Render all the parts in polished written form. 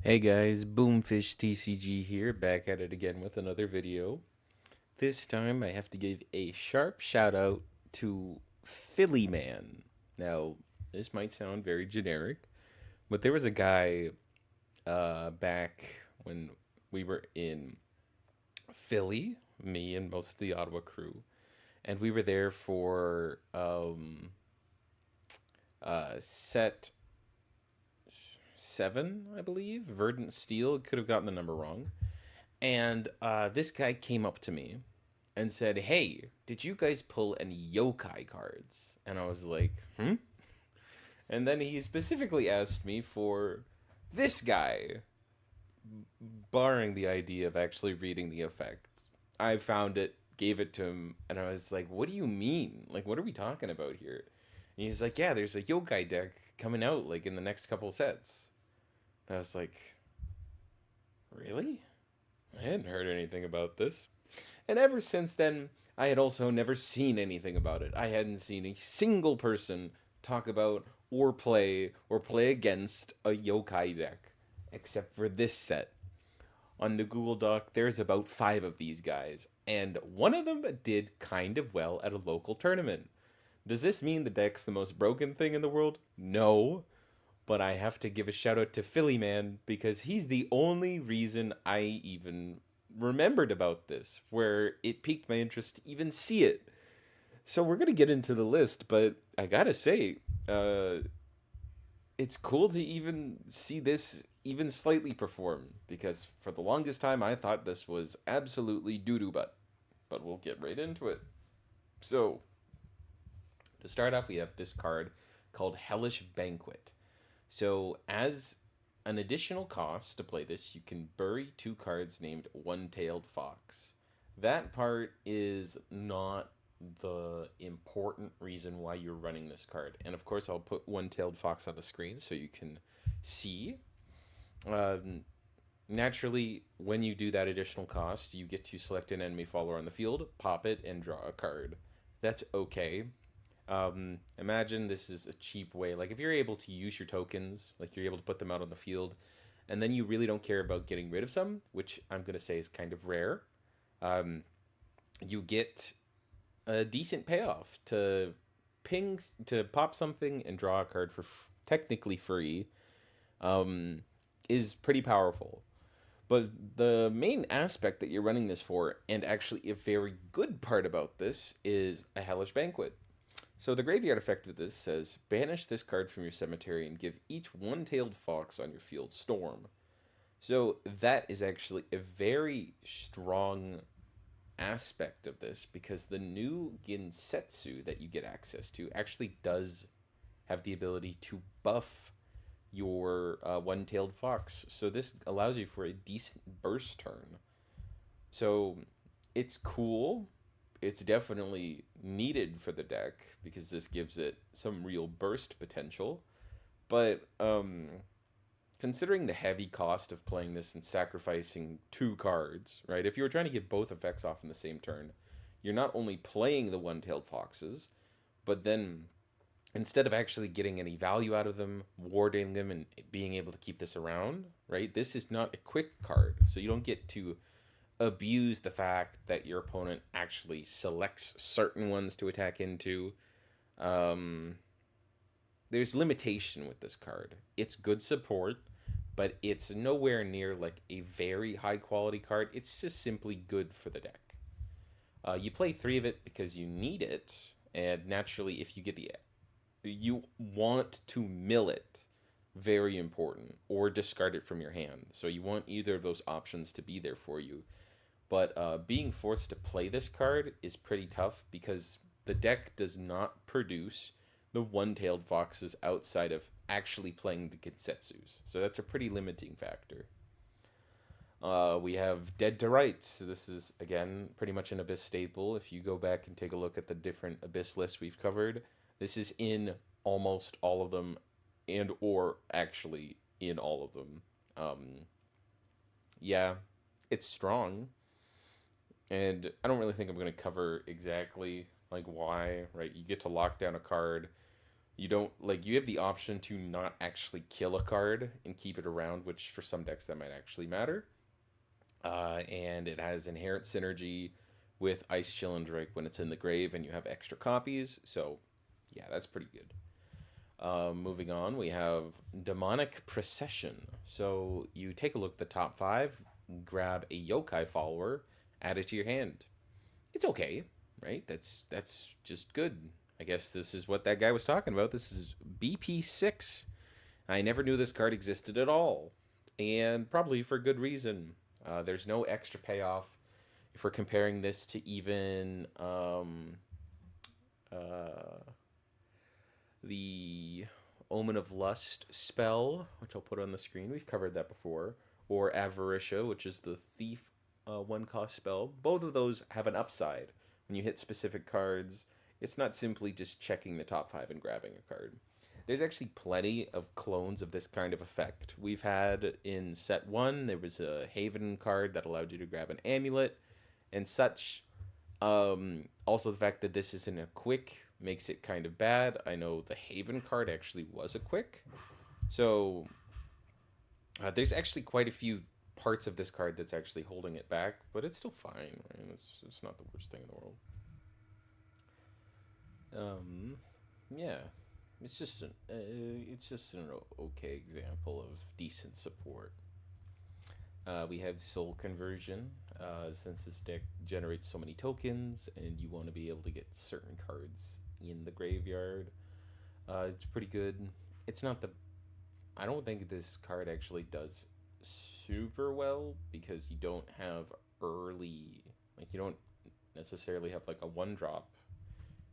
Hey guys, Boomfish TCG here, back at it again with another video. This time I have to give a sharp shout out to Philly Man. Now, this might sound very generic, but there was a guy back when we were in Philly, me and most of the Ottawa crew, and we were there for set 7, I believe. Verdant Steel, could have gotten the number wrong. And this guy came up to me and said, "Hey, did you guys pull any yokai cards?" And I was like, "Hmm?" And then he specifically asked me for this guy, barring the idea of actually reading the effect. I found it, gave it to him, and I was like, "What do you mean? Like, what are we talking about here?" And he's like, "Yeah, there's a yokai deck coming out like in the next couple sets." And I was like, "Really? I hadn't heard anything about this." And ever since then, I had also never seen anything about it. I hadn't seen a single person talk about or play against a yokai deck, except for this set. On the Google Doc, there's about 5 of these guys, and one of them did kind of well at a local tournament. Does this mean the deck's the most broken thing in the world? No, but I have to give a shout out to Philly Man because he's the only reason I even remembered about this, where it piqued my interest to even see it. So we're gonna get into the list, but I gotta say, uh, it's cool to even see this even slightly perform because for the longest time I thought this was absolutely doo doo butt. But we'll get right into it. So to start off, we have this card called Hellish Banquet. So, as an additional cost to play this, you can bury 2 cards named One Tailed Fox. That part is not the important reason why you're running this card. And of course, I'll put One Tailed Fox on the screen so you can see. Um, Naturally, when you do that additional cost, you get to select an enemy follower on the field, pop it, and draw a card. That's okay. Imagine this is a cheap way. Like if you're able to use your tokens, like you're able to put them out on the field, and then you really don't care about getting rid of some, which I'm gonna say is kind of rare. Um, you get a decent payoff to ping to pop something and draw a card for technically free. Um, is pretty powerful. But the main aspect that you're running this for, and actually a very good part about this, is a Hellish Banquet. So the graveyard effect of this says, banish this card from your cemetery and give each one-tailed fox on your field storm. So that is actually a very strong aspect of this because the new Ginsetsu that you get access to actually does have the ability to buff your one-tailed fox. So this allows you for a decent burst turn. So it's cool. It's definitely needed for the deck because this gives it some real burst potential. But considering the heavy cost of playing this and sacrificing 2 cards, right? If you were trying to get both effects off in the same turn, you're not only playing the one-tailed foxes, but then instead of actually getting any value out of them, warding them, and being able to keep this around, right? This is not a quick card, so you don't get to abuse the fact that your opponent actually selects certain ones to attack into. Um, there's limitation with this card. It's good support, but it's nowhere near like a very high quality card. It's just simply good for the deck. You play 3 of it because you need it, and naturally, if you get the you want to mill it, very important, or discard it from your hand. So you want either of those options to be there for you. But being forced to play this card is pretty tough because the deck does not produce the one-tailed foxes outside of actually playing the Kitsetsus. So that's a pretty limiting factor. We have Dead to Rights. So this is, again, pretty much an Abyss staple. If you go back and take a look at the different Abyss lists we've covered, this is in almost all of them and or actually in all of them. Yeah, it's strong. And I don't really think I'm going to cover exactly like why, right? You get to lock down a card You don't like you have the option to not actually kill a card and keep it around, which for some decks that might actually matter. And it has inherent synergy with Ice Chill and Drake when it's in the grave and you have extra copies. So, yeah, that's pretty good. Moving on, we have Demonic Procession. So you take a look at the top five, grab a Yokai follower, add it to your hand. It's okay, right? That's just good. I guess this is what that guy was talking about. This is BP6. I never knew this card existed at all, and probably for good reason. There's no extra payoff if we're comparing this to even uh, the Omen of Lust spell, which I'll put on the screen. We've covered that before. Or Avaricia, which is the Thief one cost spell. Both of those have an upside. When you hit specific cards, it's not simply just checking the top five and grabbing a card. There's actually plenty of clones of this kind of effect. We've had in set one, there was a Haven card that allowed you to grab an amulet and such. Also, the fact that this isn't a quick makes it kind of bad. I know the Haven card actually was a quick. So, there's actually quite a few parts of this card that's actually holding it back, but it's still fine. Right? It's not the worst thing in the world. Yeah, it's just an okay example of decent support. We have Soul Conversion, since this deck generates so many tokens, and you want to be able to get certain cards in the graveyard. It's pretty good. It's not the. I don't think this card actually does super well because you don't have early. Like, you don't necessarily have like a one drop.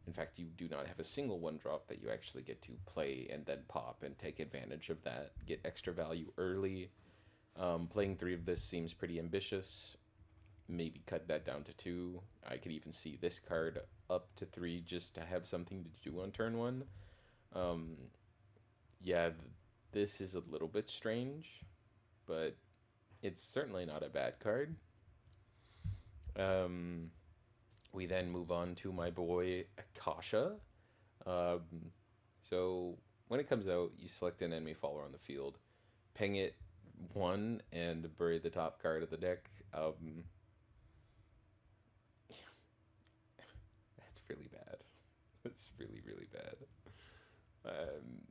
In fact, you do not have a single one drop that you actually get to play and then pop and take advantage of that, get extra value early. Playing three of this seems pretty ambitious. Maybe cut that down to two. I could even see this card up to three just to have something to do on turn one. Um, yeah, this is a little bit strange, but it's certainly not a bad card. Um, we then move on to my boy Akasha. Um, so when it comes out, you select an enemy follower on the field, ping it one, and bury the top card of the deck. That's really bad. That's really, really bad. Um,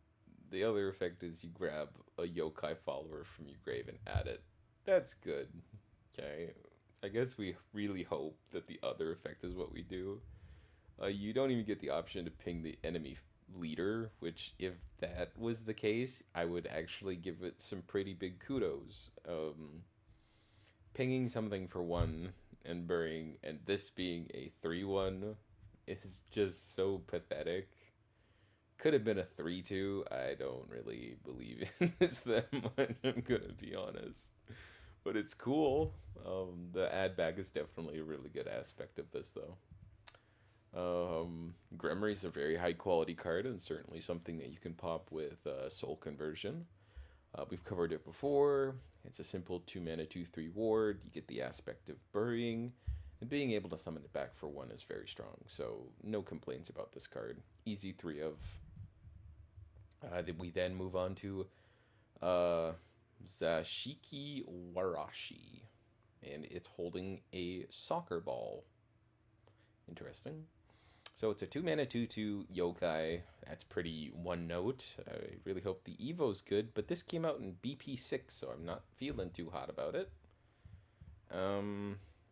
the other effect is you grab a yokai follower from your grave and add it. That's good. Okay. I guess we really hope that the other effect is what we do. You don't even get the option to ping the enemy leader, which, if that was the case, I would actually give it some pretty big kudos. Pinging something for one and burying, and this being a 3-1 is just so pathetic. Could have been a 3-2. I don't really believe in this that much, I'm gonna be honest. But it's cool. The add back is definitely a really good aspect of this, though. Grimoire is a very high quality card and certainly something that you can pop with Soul Conversion. We've covered it before. It's a simple 2 mana 2/3 ward. You get the aspect of burying, and being able to summon it back for one is very strong. So no complaints about this card. Easy 3 of. We then move on to Zashiki Warashi, and it's holding a soccer ball. Interesting. So it's a 2 mana 2/2 yokai. That's pretty one note. I really hope the Evo's good, but this came out in BP6, so I'm not feeling too hot about it.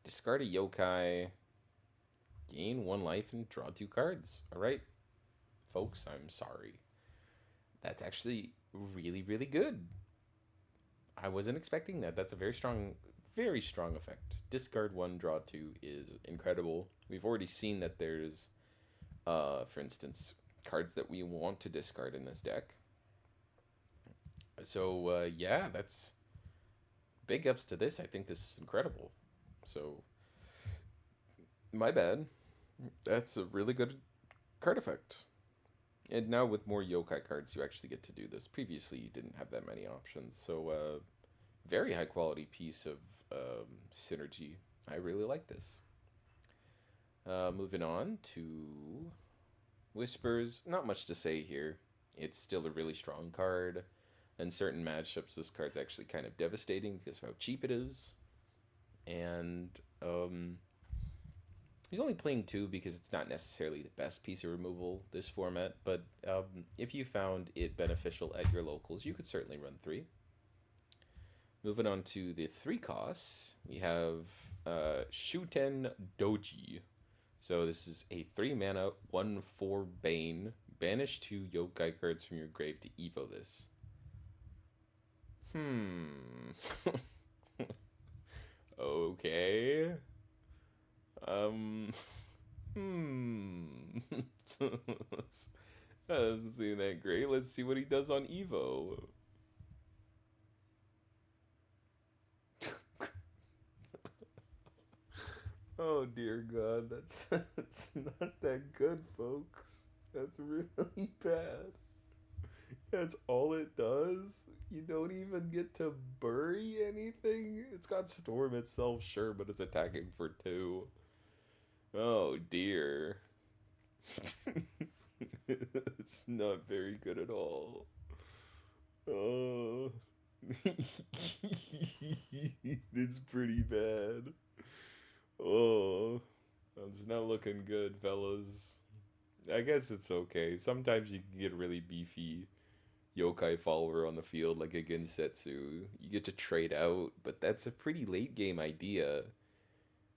Discard a yokai, gain 1 life, and draw 2 cards. Alright, folks, I'm sorry. That's actually really, really good. I wasn't expecting that. That's a very strong effect. Discard 1, draw 2 is incredible. We've already seen that there's, for instance, cards that we want to discard in this deck. So, yeah, that's big ups to this. I think this is incredible. So, my bad. That's a really good card effect. And now with more yokai cards, you actually get to do this. Previously, you didn't have that many options. So, very high quality piece of synergy. I really like this. Moving on to Whispers. Not much to say here. It's still a really strong card. In certain matchups, this card's actually kind of devastating because of how cheap it is. And um, he's only playing two because it's not necessarily the best piece of removal this format. But if you found it beneficial at your locals, you could certainly run three. Moving on to the three costs, we have Shuten Doji. So this is a 3 mana, 1/4 Bane. Banish 2 Yokai cards from your grave to Evo this. Okay. Um. That doesn't seem that great. Let's see what he does on Evo. Oh dear God, that's not that good, folks. That's really bad. That's all it does. You don't even get to bury anything. It's got Storm itself, sure, but it's attacking for 2. Oh dear. It's not very good at all. Oh. It's pretty bad. Oh. It's not looking good, fellas. I guess it's okay. Sometimes you can get really beefy yokai follower on the field like a Gensetsu. You get to trade out, but that's a pretty late game idea.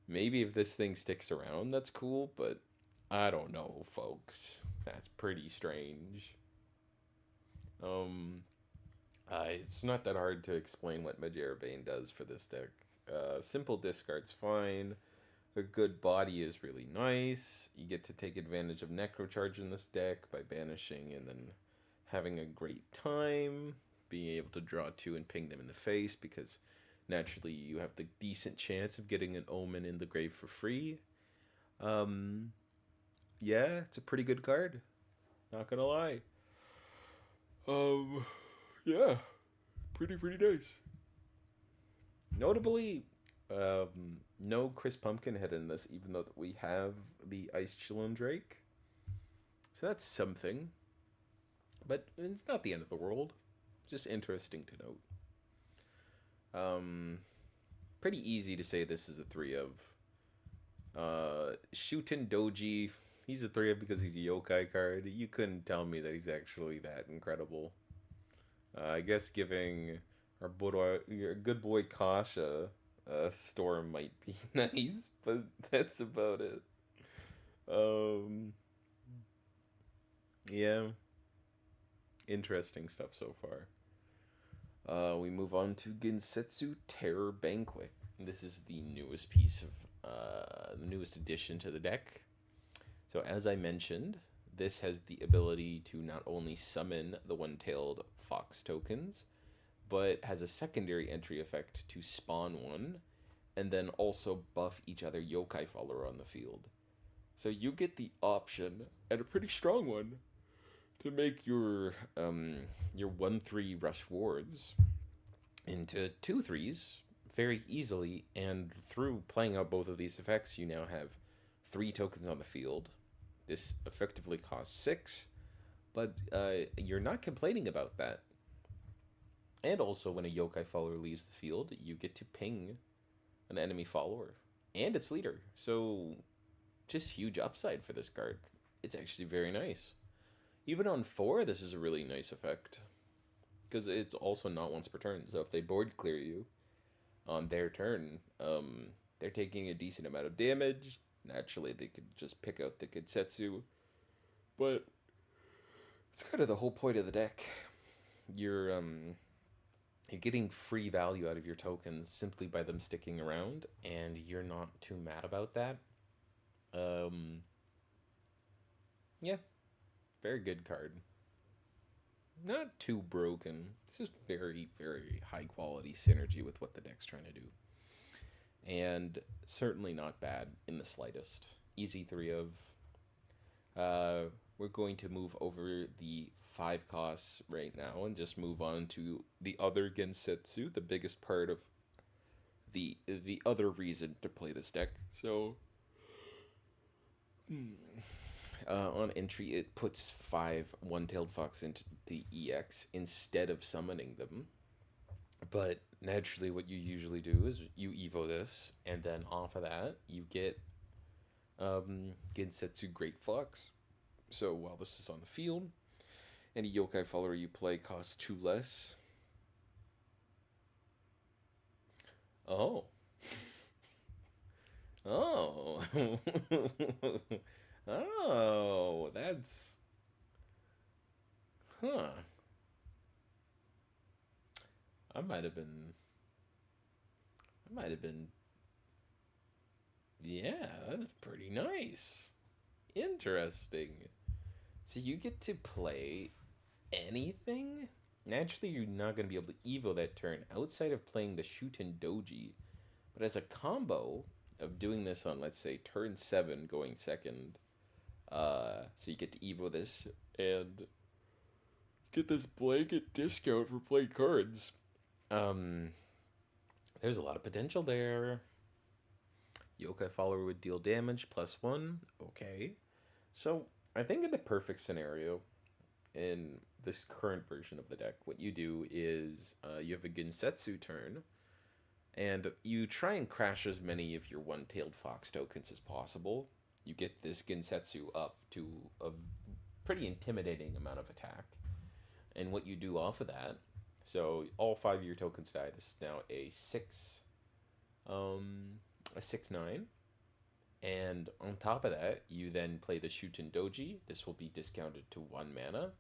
Maybe if this thing sticks around, that's cool, but I don't know, folks. That's pretty strange. Um, it's not that hard to explain what Majera Bane does for this deck. Simple discard's fine. A good body is really nice. You get to take advantage of Necrocharge in this deck by banishing and then having a great time. Being able to draw 2 and ping them in the face because naturally you have the decent chance of getting an Omen in the grave for free. Yeah, it's a pretty good card. Not gonna lie. Um, yeah, pretty nice. Notably, no Chris Pumpkinhead in this, even though we have the Ice Chillin Drake. So that's something. But it's not the end of the world. Just interesting to note. Pretty easy to say this is a 3 of. Shuten Doji, he's a 3 of because he's a yokai card. You couldn't tell me that he's actually that incredible. I guess giving our good boy Kasha a storm might be nice, but that's about it. Yeah, interesting stuff so far. We move on to Gensetsu Terror Banquet. This is the newest piece of the newest addition to the deck. So as I mentioned, this has the ability to not only summon the one-tailed fox tokens, but has a secondary entry effect to spawn one, and then also buff each other yokai follower on the field. So you get the option, and a pretty strong one, to make your 1/3 rush wards into 2/3s very easily, and through playing out both of these effects, you now have 3 tokens on the field. This effectively costs 6, but you're not complaining about that. And also, when a yokai follower leaves the field, you get to ping an enemy follower and its leader. So, just huge upside for this card. It's actually very nice. Even on 4, this is a really nice effect. Because it's also not once per turn. So if they board clear you on their turn, they're taking a decent amount of damage. Naturally, they could just pick out the Gensetsu. But it's kind of the whole point of the deck. You're getting free value out of your tokens simply by them sticking around, and you're not too mad about that. Yeah, very good card. Not too broken. It's just very high quality synergy with what the deck's trying to do. And certainly not bad in the slightest. Easy 3 of. We're going to move over the 5 costs right now and just move on to the other Gensetsu, the biggest part of the other reason to play this deck. So On entry, it puts 5 one-tailed fox into the EX instead of summoning them. But naturally, what you usually do is you evo this, and then off of that, you get Gensetsu Great Fox. So while this is on the field, any yokai follower you play costs 2 less. Oh. Oh. Oh, that's. Huh. I might have been. I might have been. Yeah, that's pretty nice. Interesting. So you get to play anything? Naturally, you're not going to be able to evo that turn outside of playing the Shuten Doji. But as a combo of doing this on, let's say, turn 7 going second, so you get to evo this and get this blanket discount for playing cards. Um, there's a lot of potential there. Yokai follower would deal damage +1. Okay. So I think in the perfect scenario, in this current version of the deck, what you do is you have a Gensetsu turn, and you try and crash as many of your one-tailed fox tokens as possible. You get this Gensetsu up to a pretty intimidating amount of attack. And what you do off of that, so all 5 of your tokens die. This is now a 6/9. And on top of that, you then play the Shuten Doji. This will be discounted to 1 mana.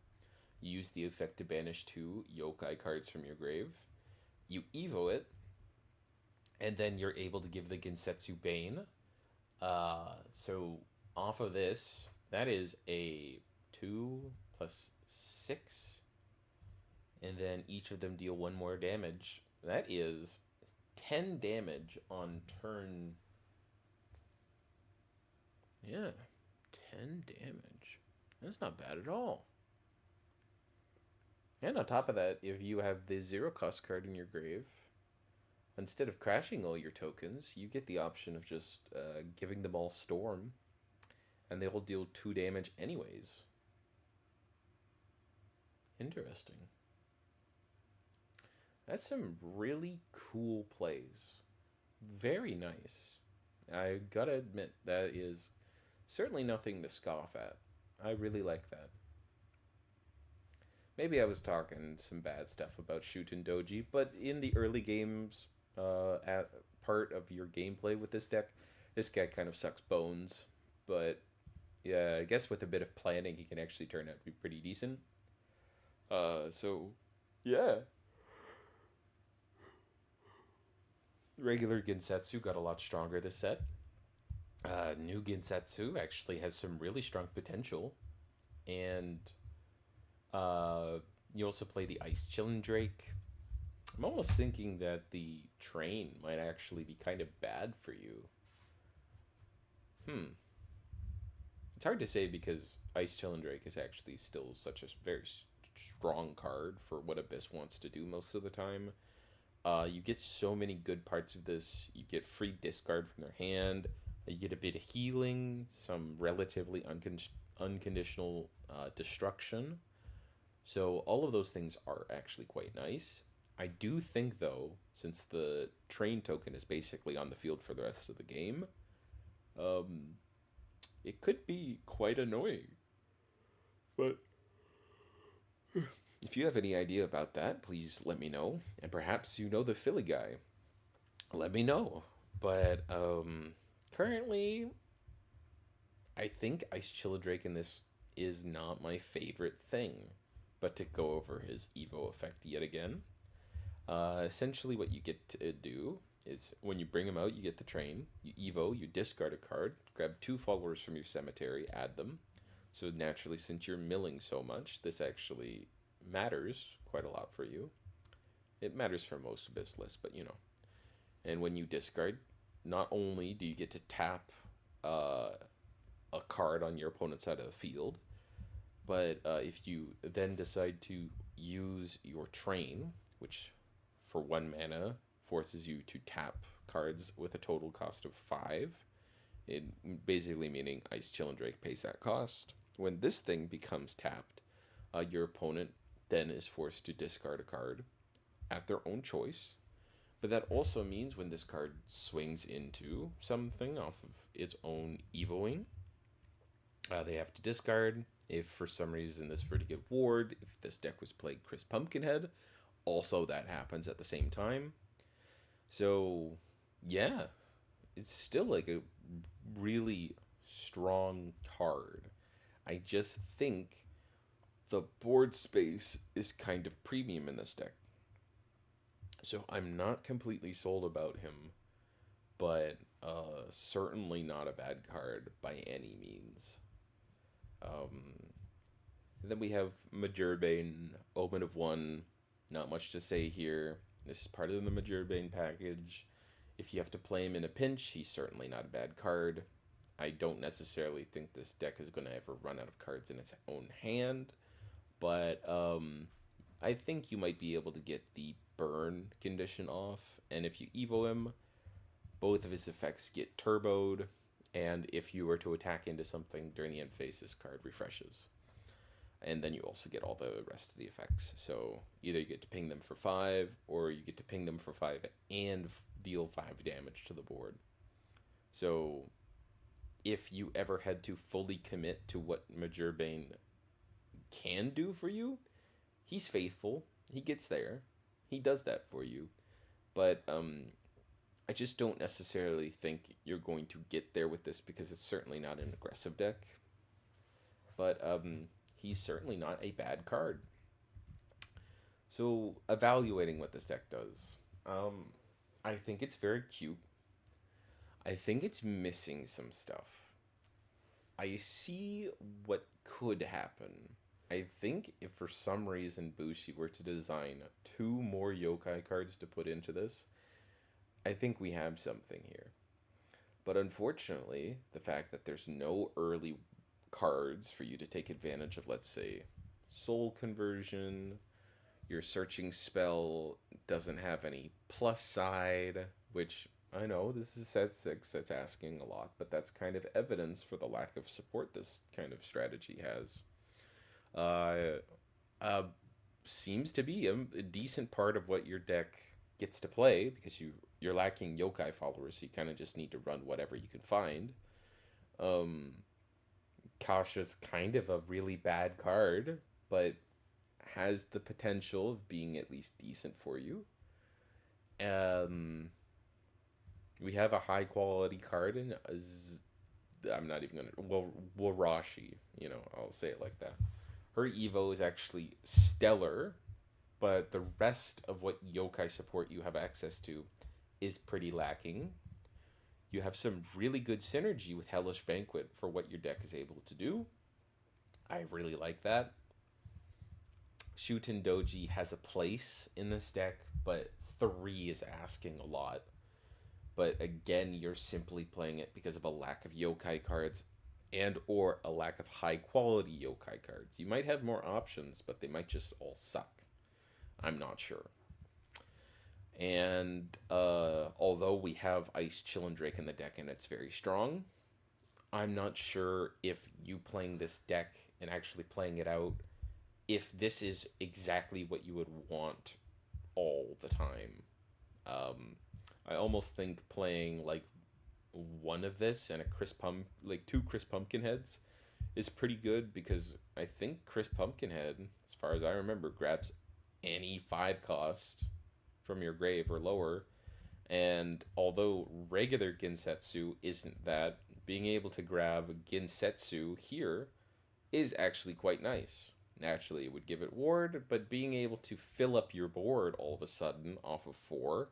You use the effect to banish 2 yokai cards from your grave. You evo it, and then you're able to give the Gensetsu Bane. So off of this, that is a 2 plus 6. And then each of them deal 1 more damage. That is 10 damage on turn. Yeah, 10 damage. That's not bad at all. And on top of that, if you have the 0 cost card in your grave, instead of crashing all your tokens, you get the option of just giving them all Storm, and they will deal 2 damage anyways. Interesting. That's some really cool plays. Very nice. I gotta admit, that is certainly nothing to scoff at. I really like that. Maybe I was talking some bad stuff about Shuten Doji, but in the early games, at part of your gameplay with this guy kind of sucks bones. But yeah, I guess with a bit of planning, he can actually turn out to be pretty decent. So yeah, regular Gensetsu got a lot stronger this set. New Gensetsu actually has some really strong potential, and you also play the Ice Chillin' Drake. I'm almost thinking that the train might actually be kind of bad for you. Hmm. It's hard to say because Ice Chillin' Drake is actually still such a very strong card for what Abyss wants to do most of the time. You get so many good parts of this. You get free discard from their hand. You get a bit of healing, some relatively unconditional destruction. So all of those things are actually quite nice. I do think, though, since the train token is basically on the field for the rest of the game, it could be quite annoying. But if you have any idea about that, please let me know. And perhaps you know the Philly guy. Let me know. But currently, I think Ice Chillidrake in this is not my favorite thing. But to go over his Evo effect yet again, essentially what you get to do is when you bring him out, you get the train, you Evo, you discard a card, grab 2 followers from your cemetery, add them. So naturally, since you're milling so much, this actually matters quite a lot for you. It matters for most Abyss lists, but you know. And when you discard, not only do you get to tap a card on your opponent's side of the field, but if you then decide to use your train, which for 1 mana forces you to tap cards with a total cost of 5, it basically meaning Ice Chillin' Drake pays that cost. When this thing becomes tapped, your opponent then is forced to discard a card at their own choice. But that also means when this card swings into something off of its own evoing, they have to discard. If for some reason this were to get ward, if this deck was played Chris Pumpkinhead, also that happens at the same time. So, yeah, it's still like a really strong card. I just think the board space is kind of premium in this deck. So I'm not completely sold about him, but certainly not a bad card by any means. Um, and then we have Majurbane, Omen of One. Not much to say here. This is part of the Majurbane package. If you have to play him in a pinch, he's certainly not a bad card. I don't necessarily think this deck is going to ever run out of cards in its own hand, but I think you might be able to get the burn condition off, and if you evo him, both of his effects get turboed, and if you were to attack into something during the end phase, this card refreshes. And then you also get all the rest of the effects. So either you get to ping them for 5, or you get to ping them for 5 and deal 5 damage to the board. So if you ever had to fully commit to what Majurbane can do for you, he's faithful. He gets there. He does that for you. But I just don't necessarily think you're going to get there with this because it's certainly not an aggressive deck. But he's certainly not a bad card. So evaluating what this deck does, I think it's very cute. I think it's missing some stuff. I see what could happen. I think if for some reason Bushi were to design 2 more yokai cards to put into this, I think we have something here. But unfortunately, the fact that there's no early cards for you to take advantage of, let's say, soul conversion, your searching spell doesn't have any plus side, which I know this is set 6, that's asking a lot, but that's kind of evidence for the lack of support this kind of strategy has. Uh, uh, Seems to be a decent part of what your deck gets to play because you're lacking yokai followers, so you kind of just need to run whatever you can find. Um, Kasha's kind of a really bad card, but has the potential of being at least decent for you. Um, we have a high quality card in I'm not even gonna Warashi. I'll say it like that. Her Evo is actually stellar, but the rest of what yokai support you have access to is pretty lacking. You have some really good synergy with Hellish Banquet for what your deck is able to do. I really like that. Shuten Doji has a place in this deck, but 3 is asking a lot. But again, you're simply playing it because of a lack of yokai cards and or a lack of high quality yokai cards. You might have more options, but they might just all suck. I'm not sure. And although we have Ice Chillin' Drake in the deck and it's very strong, I'm not sure if you playing this deck and actually playing it out, if this is exactly what you would want all the time. I almost think playing like one of this and like 2 Chris Pumpkinheads is pretty good because I think Chris Pumpkinhead, as far as I remember, grabs any 5 cost from your grave or lower. And although regular Ginsetsu isn't that, being able to grab Ginsetsu here is actually quite nice. Naturally, it would give it ward, but being able to fill up your board all of a sudden off of 4,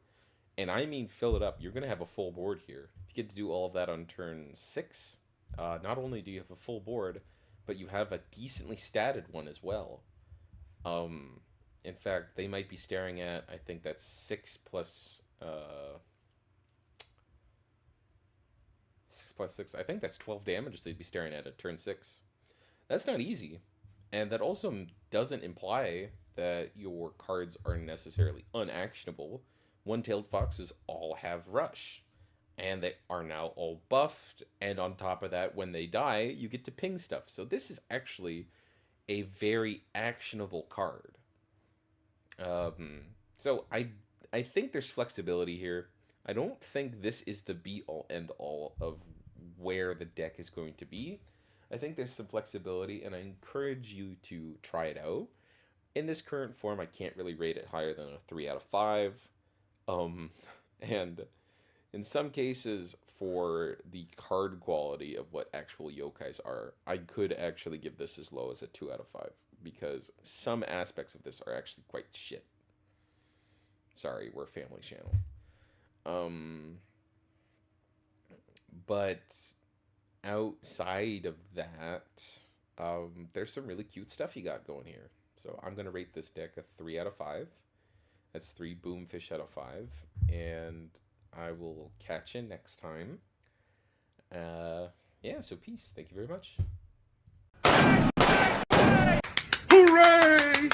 and I mean fill it up, you're going to have a full board here. If you get to do all of that on turn 6, not only do you have a full board, but you have a decently statted one as well. In fact, they might be staring at, I think that's 6 plus 6. I think that's 12 damage they'd be staring at turn 6. That's not easy. And that also doesn't imply that your cards are necessarily unactionable. One-tailed foxes all have rush. and they are now all buffed. And on top of that, when they die, you get to ping stuff. So this is actually a very actionable card. So I think there's flexibility here. I don't think this is the be all end all of where the deck is going to be. I think there's some flexibility, and I encourage you to try it out. In this current form, I can't really rate it higher than a 3 out of 5. And in some cases, for the card quality of what actual yokais are, I could actually give this as low as a 2 out of 5, because some aspects of this are actually quite shit. Sorry, we're a family channel. But outside of that, there's some really cute stuff you got going here. So I'm going to rate this deck a 3 out of 5. That's 3 boomfish out of 5. And I will catch you next time. Yeah, so peace. Thank you very much. Hooray!